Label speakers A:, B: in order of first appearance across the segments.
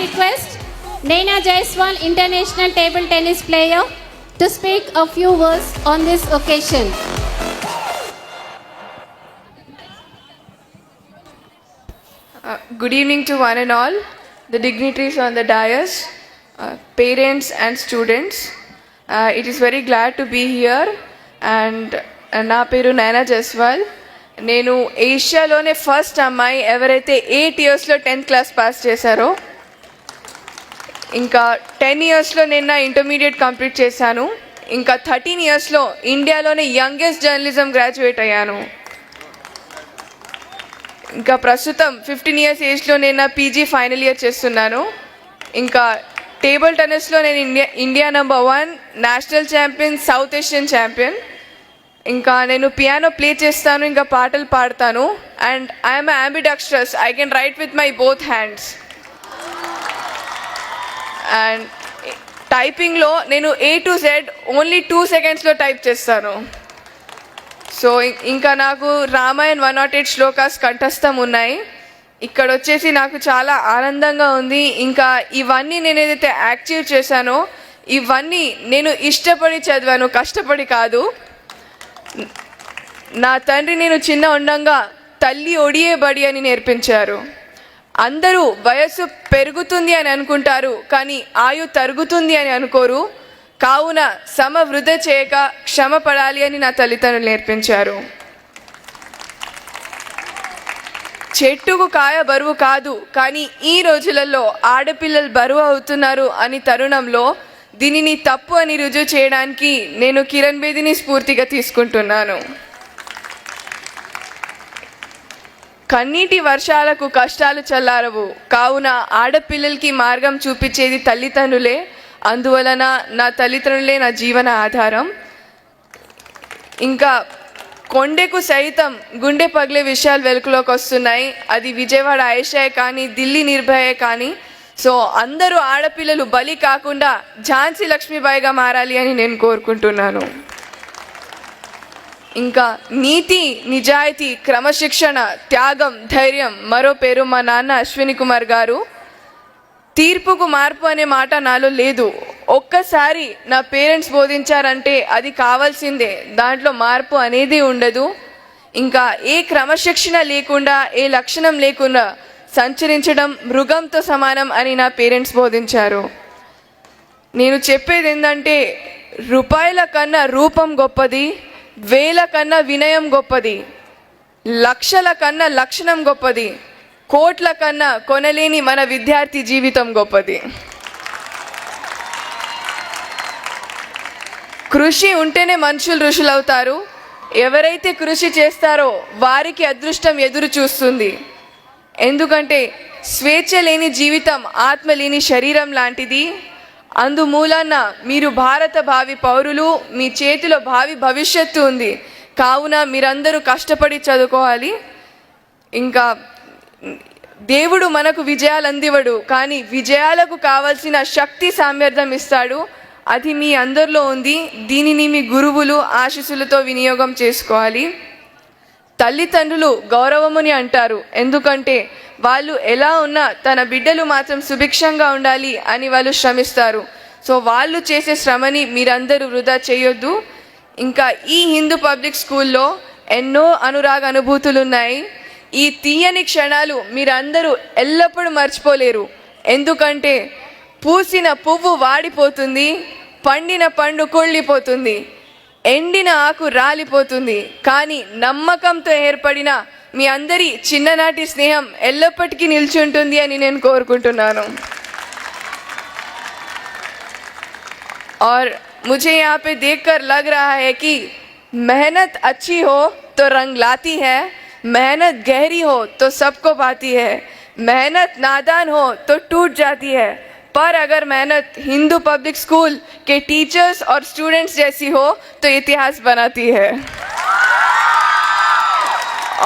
A: request Naina Jaiswal, international table tennis player, to speak a few words on this occasion.
B: Good evening to one and all, the dignitaries on the dais, parents and students. It is very glad to be here and నా పేరు నైనా జైస్వాల్. నేను ఏషియాలోనే first అమ్మాయి ఎవరైతే 8 ఇయర్స్లో 10th class pass చేశారో. ఇంకా 10 ఇయర్స్లో నేను నా ఇంటర్మీడియట్ కంప్లీట్ చేశాను. ఇంకా 13 ఇయర్స్లో ఇండియాలోనే యంగెస్ట్ జర్నలిజం గ్రాడ్యుయేట్ అయ్యాను. ఇంకా ప్రస్తుతం 15 ఇయర్స్ ఏజ్లో నేను నా పీజీ ఫైనల్ ఇయర్ చేస్తున్నాను. ఇంకా టేబుల్ టెన్నిస్లో నేను India number 1, national champion, south Asian champion. ఇంకా నేను పియానో ప్లే చేస్తాను, ఇంకా పాటలు పాడతాను. And I'm ambidextrous, I can write with my both hands. And టైపింగ్లో నేను A to Z ఓన్లీ 2 సెకండ్స్లో టైప్ చేస్తాను. సో ఇంకా నాకు రామాయణ్ 108 శ్లోకాస్ కంఠస్థం ఉన్నాయి. ఇక్కడ వచ్చేసి నాకు చాలా ఆనందంగా ఉంది. ఇంకా ఇవన్నీ నేను ఏదైతే యాక్టివ్ చేశానో ఇవన్నీ నేను ఇష్టపడి చదివాను, కష్టపడి కాదు. నా తండ్రి నేను చిన్న ఉండంగా తల్లి ఒడియే బడి అని నేర్పించారు. అందరూ వయస్సు పెరుగుతుంది అని అనుకుంటారు, కానీ ఆయు తరుగుతుంది అని అనుకోరు. కావున వృధ చేయక క్షమ పడాలి అని నా తల్లిదండ్రులు నేర్పించారు. చెట్టుకు కాయ బరువు కాదు, కానీ ఈ రోజులలో ఆడపిల్లలు బరువు అవుతున్నారు అని తరుణంలో దీనిని తప్పు అని రుజువు చేయడానికి నేను కిరణ్ బేదిని స్ఫూర్తిగా తీసుకుంటున్నాను. కన్నీటి వర్షాలకు కష్టాలు చల్లారవు, కావున ఆడపిల్లలకి మార్గం చూపించేది తల్లిదండ్రులే. అందువలన నా తల్లిదండ్రులే నా జీవన ఆధారం. ఇంకా కొండకు సైతం గుండె పగిలే విషయాలు వెలుగులోకి వస్తున్నాయి. అది విజయవాడ ఆయేషాయే కానీ, ఢిల్లీ నిర్భయే కానీ. సో అందరూ ఆడపిల్లలు బలి కాకుండా ఝాన్సీ లక్ష్మీబాయిగా మారాలి అని నేను కోరుకుంటున్నాను. ఇంకా నీతి, నిజాయితీ, క్రమశిక్షణ, త్యాగం, ధైర్యం మరో పేరు మా నాన్న అశ్విని కుమార్ గారు. తీర్పుకు మార్పు అనే మాట నాలో లేదు. ఒక్కసారి నా పేరెంట్స్ బోధించారంటే అది కావాల్సిందే, దాంట్లో మార్పు అనేది ఉండదు. ఇంకా ఏ క్రమశిక్షణ లేకుండా, ఏ లక్షణం లేకుండా సంచరించడం మృగంతో సమానం అని నా పేరెంట్స్ బోధించారు. నేను చెప్పేది ఏంటంటే, రూపాయల కన్నా రూపం గొప్పది, వేల కన్నా వినయం గొప్పది, లక్షల కన్నా లక్షణం గొప్పది, కోట్ల కన్నా కొనలేని మన విద్యార్థి జీవితం గొప్పది. కృషి ఉంటేనే మనుషులు ఋషులు అవుతారు. ఎవరైతే కృషి చేస్తారో వారికి అదృష్టం ఎదురు చూస్తుంది. ఎందుకంటే స్వేచ్ఛ లేని జీవితం ఆత్మ లేని శరీరం లాంటిది. అందుమూలన మీరు భారత భావి పౌరులు, మీ చేతిలో భావి భవిష్యత్తు ఉంది. కావున మీరందరూ కష్టపడి చదువుకోవాలి. ఇంకా దేవుడు మనకు విజయాలు అందివడు, కానీ విజయాలకు కావలసిన శక్తి సామర్థ్యం ఇస్తాడు. అది మీ అందరిలో ఉంది. దీనిని మీ గురువులు ఆశీస్సులతో వినియోగం చేసుకోవాలి. తల్లిదండ్రులు గౌరవముని అంటారు, ఎందుకంటే వాళ్ళు ఎలా ఉన్నా తన బిడ్డలు మాత్రం సుభిక్షంగా ఉండాలి అని వాళ్ళు శ్రమిస్తారు. సో వాళ్ళు చేసే శ్రమని మీరందరూ వృధా చేయొద్దు. ఇంకా ఈ హిందూ పబ్లిక్ స్కూల్లో ఎన్నో అనురాగ అనుభూతులు ఉన్నాయి. ఈ తీయని క్షణాలు మీరందరూ ఎల్లప్పుడూ మర్చిపోలేరు. ఎందుకంటే పూసిన పువ్వు వాడిపోతుంది, పండిన పండు కుళ్ళిపోతుంది, ఎండిన ఆకు రాలిపోతుంది, కానీ నమ్మకంతో ఏర్పడిన మీ అందరి చిన్ననాటి స్నేహం ఎల్లప్పటికీ నిల్చుంటుంది అని నేను కోరుకుంటున్నాను. और मुझे यहाँ पे देखकर लग रहा है कि मेहनत अच्छी हो तो रंग लाती है, मेहनत गहरी हो तो सबको पाती है, मेहनत नादान हो तो टूट जाती है, पर अगर मेहनत हिंदू पब्लिक स्कूल के टीचर्स और स्टूडेंट्स जैसी हो तो इतिहास बनाती है.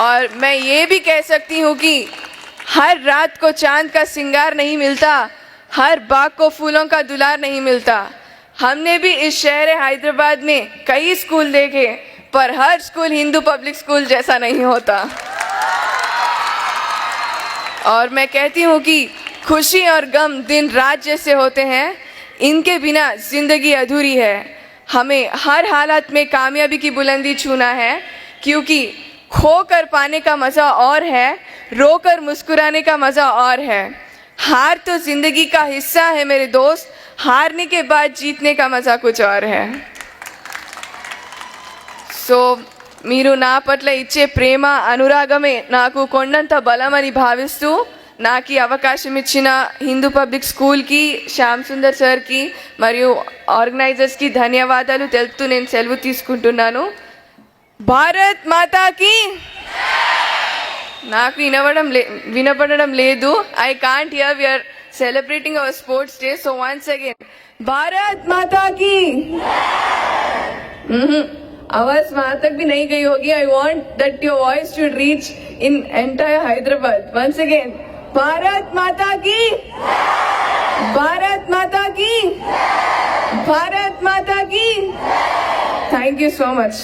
B: और मैं ये भी कह सकती हूँ कि हर रात को चांद का सिंगार नहीं मिलता, हर बाग को फूलों का दुलार नहीं मिलता. हमने भी इस शहर हैदराबाद में कई स्कूल देखे, पर हर स्कूल हिंदू पब्लिक स्कूल जैसा नहीं होता. और मैं कहती हूँ कि खुशी और गम दिन रात जैसे होते हैं, इनके बिना जिंदगी अधूरी है। हमें हर हालत में कामयाबी की बुलंदी छूना है, क्योंकि खोकर पाने का मज़ा और है, रोकर मुस्कुराने का मज़ा और है। हार तो जिंदगी का हिस्सा है मेरे दोस्त, हारने के बाद जीतने का मज़ा कुछ और है। సో మీరు నా పట్ల ఇచ్చే ప్రేమ అనురాగమే నాకు కొండంత బలమని భావిస్తూ నాకు ఈ అవకాశం ఇచ్చిన హిందూ పబ్లిక్ స్కూల్కి, శ్యామ్ సుందర్ సార్కి మరియు ఆర్గనైజర్స్కి ధన్యవాదాలు తెలుపుతూ నేను సెలవు తీసుకుంటున్నాను. భారత్ మాతాకి నాకు వినపడడం లేదు. I can't hear, we are celebrating our sports day. So once again Bharat మాతాకి. आवाज वहां तक भी नहीं गई होगी. I want that your voice should reach in entire Hyderabad. Once again Bharat माता की, भारत माता की, भारत माता की. Thank you so much.